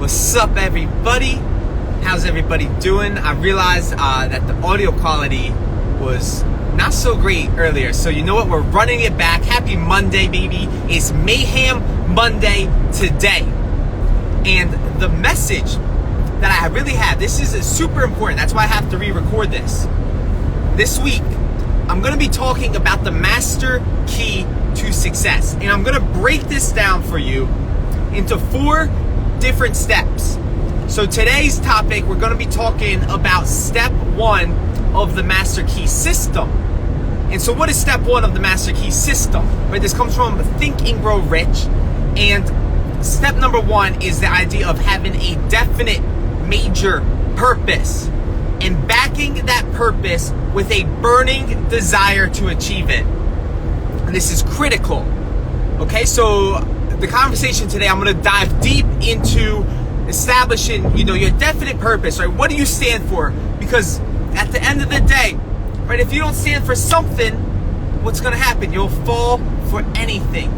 What's up, everybody? How's everybody doing? I realized that the audio quality was not so great earlier, so you know what? We're running it back. Happy Monday, baby. It's Mayhem Monday today. And the message that I really have, this is super important. That's why I have to re-record this. This week, I'm going to be talking about the master key to success. And I'm going to break this down for you into 4 different steps. So today's topic, we're going to be talking about step 1 of the master key system. And so what is step 1 of the master key system? Right, this comes from Think and Grow Rich. And step number 1 is the idea of having a definite major purpose and backing that purpose with a burning desire to achieve it. And this is critical. Okay, so the conversation today, I'm going to dive deep into establishing, your definite purpose, right? What do you stand for? Because at the end of the day, right, if you don't stand for something, what's going to happen? You'll fall for anything.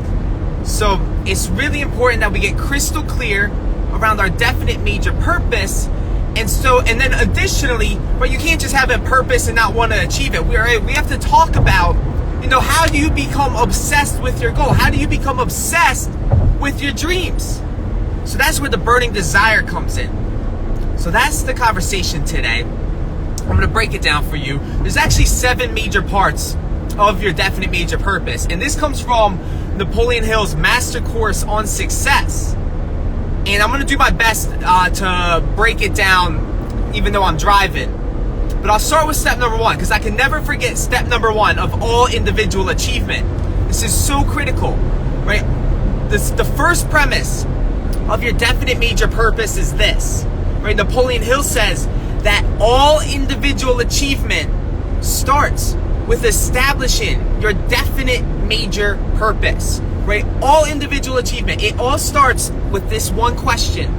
So it's really important that we get crystal clear around our definite major purpose. And then additionally, right, you can't just have a purpose and not want to achieve it. We have to talk about, how do you become obsessed with your goal? How do you become obsessed with your dreams? So that's where the burning desire comes in. So that's the conversation today. I'm going to break it down for you. There's actually 7 major parts of your definite major purpose. And this comes from Napoleon Hill's Master Course on Success. And I'm going to do my best to break it down even though I'm driving. But I'll start with step number 1 because I can never forget step number 1 of all individual achievement. This is so critical, right? The first premise of your definite major purpose is this, right? Napoleon Hill says that all individual achievement starts with establishing your definite major purpose, right? All individual achievement, it all starts with this one question,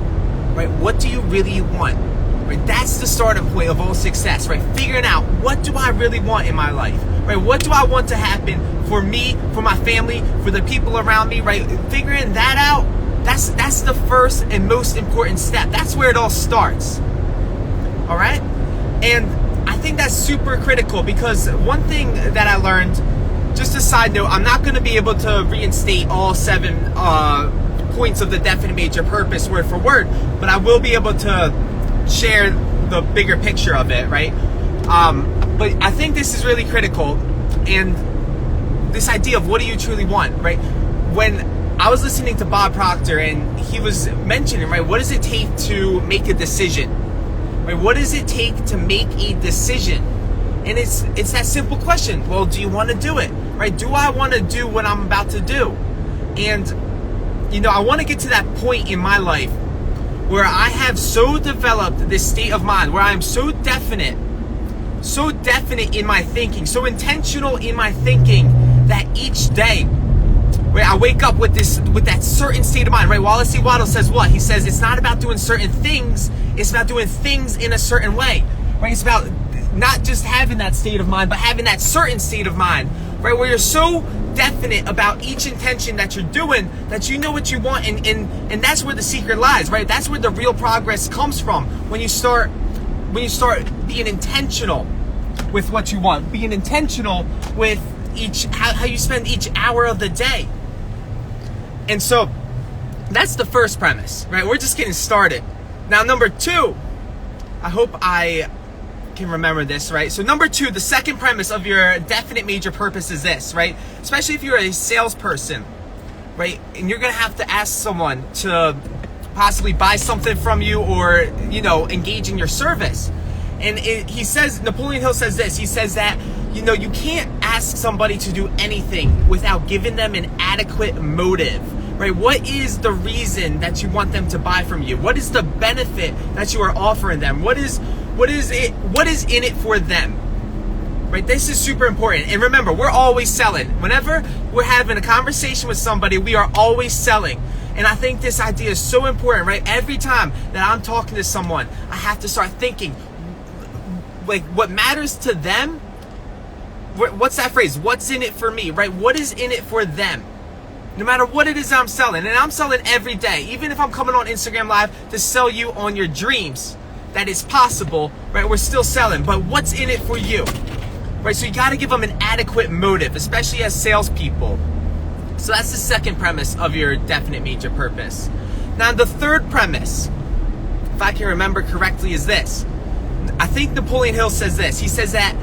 right? What do you really want? Right? That's the starting point of all success, right? Figuring out, what do I really want in my life, right? What do I want to happen for me, for my family, for the people around me, right? Figuring that out, that's the first and most important step. That's where it all starts. All right? And I think that's super critical because one thing that I learned, just a side note, I'm not going to be able to reinstate all 7 points of the definite major purpose word for word, but I will be able to share the bigger picture of it, right? But I think this is really critical, and this idea of what do you truly want, right? When I was listening to Bob Proctor and he was mentioning, right, what does it take to make a decision? Right? What does it take to make a decision? And it's that simple question. Well, do you want to do it? Right? Do I want to do what I'm about to do? And I want to get to that point in my life where I have so developed this state of mind, where I'm so definite in my thinking, so intentional in my thinking, that each day, right, I wake up with that certain state of mind, right? Wallace C. Waddell says what? He says it's not about doing certain things, it's about doing things in a certain way, right? It's about not just having that state of mind, but having that certain state of mind, right? Where you're so definite about each intention that you're doing, that you know what you want, and that's where the secret lies, right? That's where the real progress comes from. When you start being intentional with what you want, being intentional with how you spend each hour of the day. And so that's the first premise, right? We're just getting started. Now, number 2, I hope I can remember this, right? So number 2, the second premise of your definite major purpose is this, right? Especially if you're a salesperson, right? And you're going to have to ask someone to possibly buy something from you or, engage in your service. And Napoleon Hill says this, he says that, you can't ask somebody to do anything without giving them an adequate motive, right? What is the reason that you want them to buy from you? What is the benefit that you are offering them? What is in it for them? Right? This is super important. And remember, we're always selling. Whenever we're having a conversation with somebody, we are always selling. And I think this idea is so important, right? Every time that I'm talking to someone, I have to start thinking, like, what matters to them? What's that phrase? What's in it for me, right? What is in it for them? No matter what it is I'm selling, and I'm selling every day, even if I'm coming on Instagram Live to sell you on your dreams, that is possible, right? We're still selling, but what's in it for you, right? So you got to give them an adequate motive, especially as salespeople. So that's the second premise of your definite major purpose. Now, the third premise, if I can remember correctly, is this. I think Napoleon Hill says this. He says that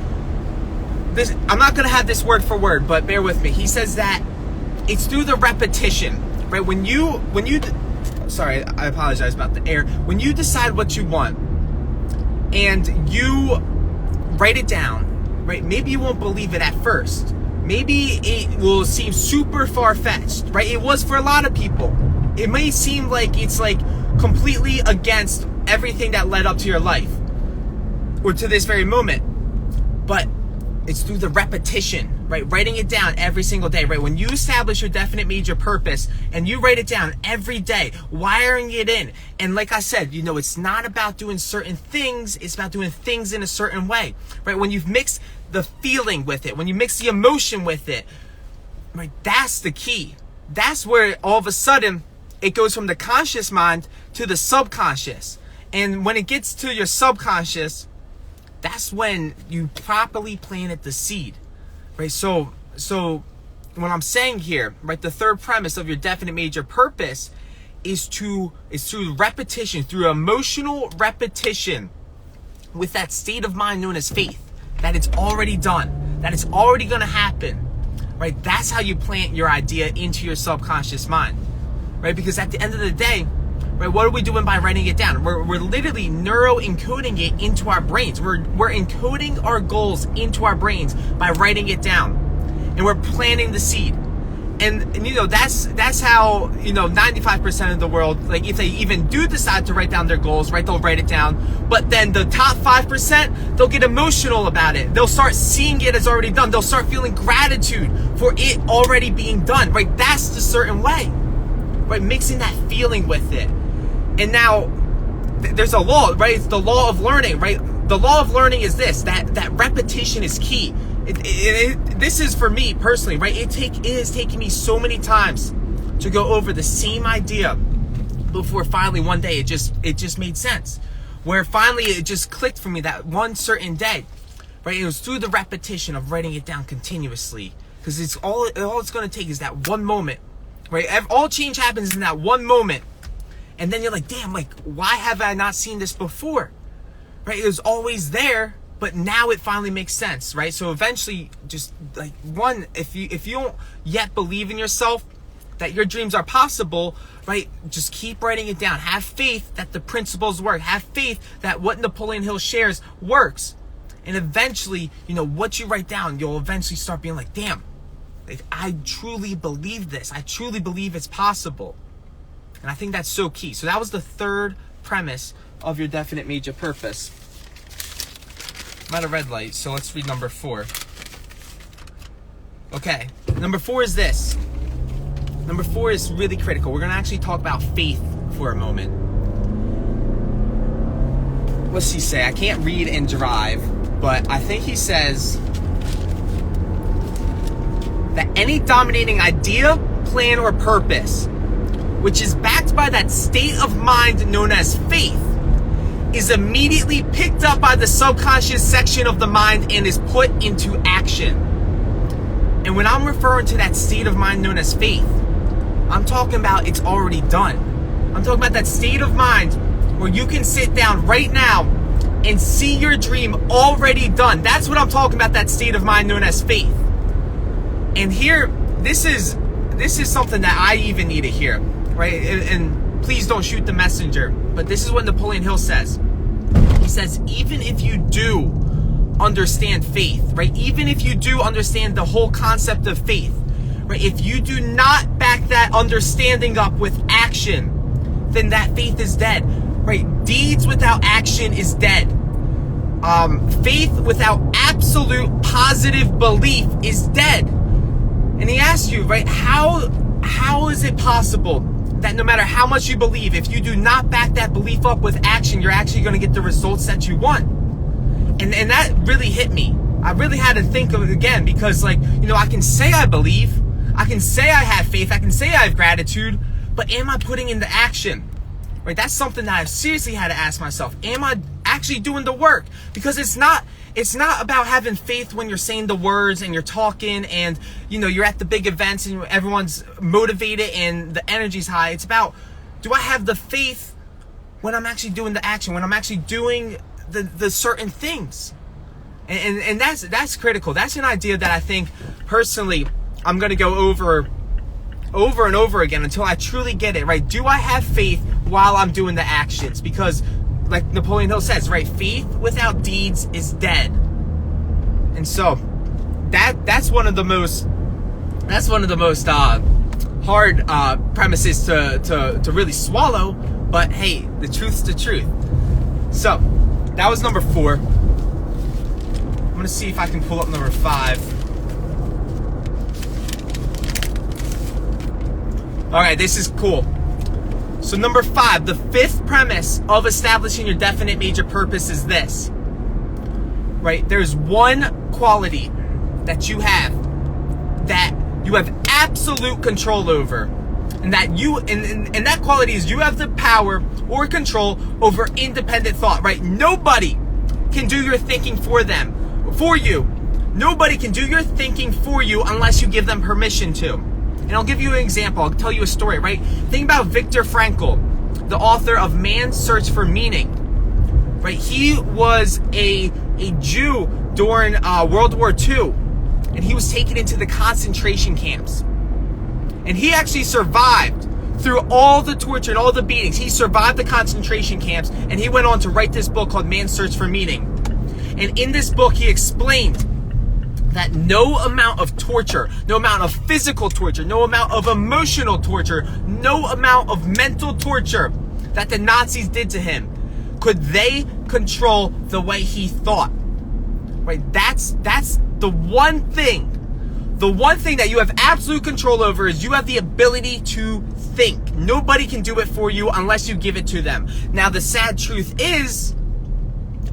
this, I'm not going to have this word for word, but bear with me. He says that it's through the repetition, right? Sorry, I apologize about the air. When you decide what you want and you write it down, right? Maybe you won't believe it at first. Maybe it will seem super far-fetched, right? It was for a lot of people. It may seem like it's like completely against everything that led up to your life or to this very moment, but it's through the repetition, right? Writing it down every single day, right? When you establish your definite major purpose and you write it down every day, wiring it in. And like I said, you know, it's not about doing certain things. It's about doing things in a certain way, right? When you've mixed the feeling with it, when you mix the emotion with it, right? That's the key. That's where all of a sudden it goes from the conscious mind to the subconscious. And when it gets to your subconscious, that's when you properly planted the seed, right? So what I'm saying here, right, the third premise of your definite major purpose is through repetition, through emotional repetition with that state of mind known as faith, that it's already done, that it's already going to happen, right? That's how you plant your idea into your subconscious mind, right? Because at the end of the day, right, what are we doing by writing it down? We're literally neuro-encoding it into our brains. We're encoding our goals into our brains by writing it down. And we're planting the seed. And you know, that's how, you know, 95% of the world, like if they even do decide to write down their goals, right, they'll write it down. But then the top 5%, they'll get emotional about it. They'll start seeing it as already done. They'll start feeling gratitude for it already being done, right? That's the certain way, right? Mixing that feeling with it. And now, there's a law, right? It's the law of learning, right? The law of learning is this, that repetition is key. This is for me personally, right? It has taken me so many times to go over the same idea before finally one day it just made sense. Where finally it just clicked for me that one certain day, right? It was through the repetition of writing it down continuously. Because it's all it's going to take is that one moment, right? All change happens in that one moment. And then you're like, damn, like, why have I not seen this before? Right? It was always there, but now it finally makes sense, right? So eventually, just like one, if you don't yet believe in yourself, that your dreams are possible, right? Just keep writing it down. Have faith that the principles work. Have faith that what Napoleon Hill shares works. And eventually, you know, what you write down, you'll eventually start being like, damn, like, I truly believe this. I truly believe it's possible. And I think that's so key. So that was the third premise of your definite major purpose. I'm at a red light, so let's read number 4. Okay, number 4 is this. Number 4 is really critical. We're going to actually talk about faith for a moment. What's he say? I can't read and drive, but I think he says that any dominating idea, plan, or purpose which is backed by that state of mind known as faith, is immediately picked up by the subconscious section of the mind and is put into action. And when I'm referring to that state of mind known as faith, I'm talking about it's already done. I'm talking about that state of mind where you can sit down right now and see your dream already done. That's what I'm talking about, that state of mind known as faith. And here, this is something that I even need to hear, right? And please don't shoot the messenger, but this is what Napoleon Hill says. He says, even if you do understand faith, right? Even if you do understand the whole concept of faith, right? If you do not back that understanding up with action, then that faith is dead, right? Deeds without action is dead. Faith without absolute positive belief is dead. And he asks you, right, how is it possible that no matter how much you believe, if you do not back that belief up with action, you're actually going to get the results that you want? And that really hit me. I really had to think of it again, because, like, you know, I can say I believe, I can say I have faith, I can say I have gratitude, but am I putting into action? Right? That's something that I've seriously had to ask myself. Am I actually doing the work? Because it's not about having faith when you're saying the words and you're talking and you're at the big events and everyone's motivated and the energy's high. It's about, do I have the faith when I'm actually doing the action, when I'm actually doing the certain things? And that's critical. That's an idea that I think personally I'm going to go over and over again until I truly get it, right? Do I have faith while I'm doing the actions? Because like Napoleon Hill says, right, faith without deeds is dead. And so that's one of the most hard premises to really swallow, but hey, the truth's the truth. So that was number 4. I'm gonna see if I can pull up number 5. All right, this is cool. So number 5, the 5th premise of establishing your definite major purpose is this, right? There's one quality that you have absolute control over, and that quality is you have the power or control over independent thought, right? Nobody can do your thinking for you. Nobody can do your thinking for you unless you give them permission to. And I'll give you an example. I'll tell you a story, right? Think about Viktor Frankl, the author of Man's Search for Meaning, right? He was a Jew during World War II, and he was taken into the concentration camps. And he actually survived through all the torture and all the beatings. He survived the concentration camps, and he went on to write this book called Man's Search for Meaning. And in this book, he explained that no amount of torture, no amount of physical torture, no amount of emotional torture, no amount of mental torture that the Nazis did to him, could they control the way he thought. Right? That's the one thing. The one thing that you have absolute control over is you have the ability to think. Nobody can do it for you unless you give it to them. Now, the sad truth is,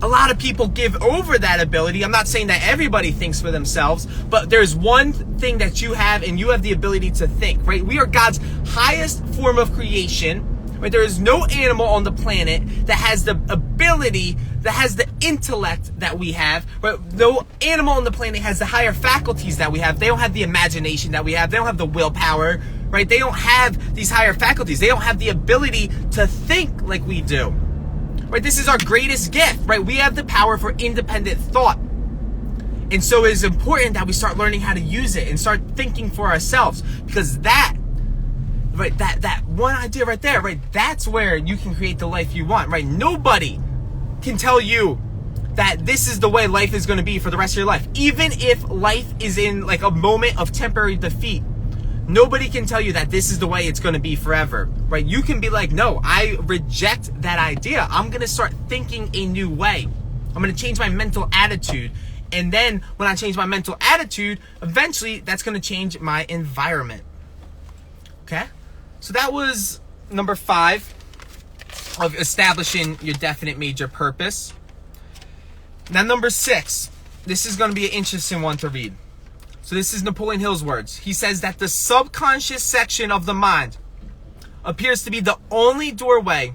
a lot of people give over that ability. I'm not saying that everybody thinks for themselves, but there's one thing that you have, and you have the ability to think, right? We are God's highest form of creation, right? There is no animal on the planet that has the ability, that has the intellect that we have, but no animal on the planet has the higher faculties that we have. They don't have the imagination that we have. They don't have the willpower, right? They don't have these higher faculties. They don't have the ability to think like we do. Right, this is our greatest gift, right? We have the power for independent thought. And so it is important that we start learning how to use it and start thinking for ourselves, because that one idea right there, right? That's where you can create the life you want, right? Nobody can tell you that this is the way life is going to be for the rest of your life. Even if life is in like a moment of temporary defeat, nobody can tell you that this is the way it's going to be forever, right? You can be like, no, I reject that idea. I'm going to start thinking a new way. I'm going to change my mental attitude. And then when I change my mental attitude, eventually that's going to change my environment. Okay? So that was number 5 of establishing your definite major purpose. Now, number 6. This is going to be an interesting one to read. So this is Napoleon Hill's words. He says that the subconscious section of the mind appears to be the only doorway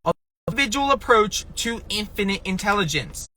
of individual approach to infinite intelligence.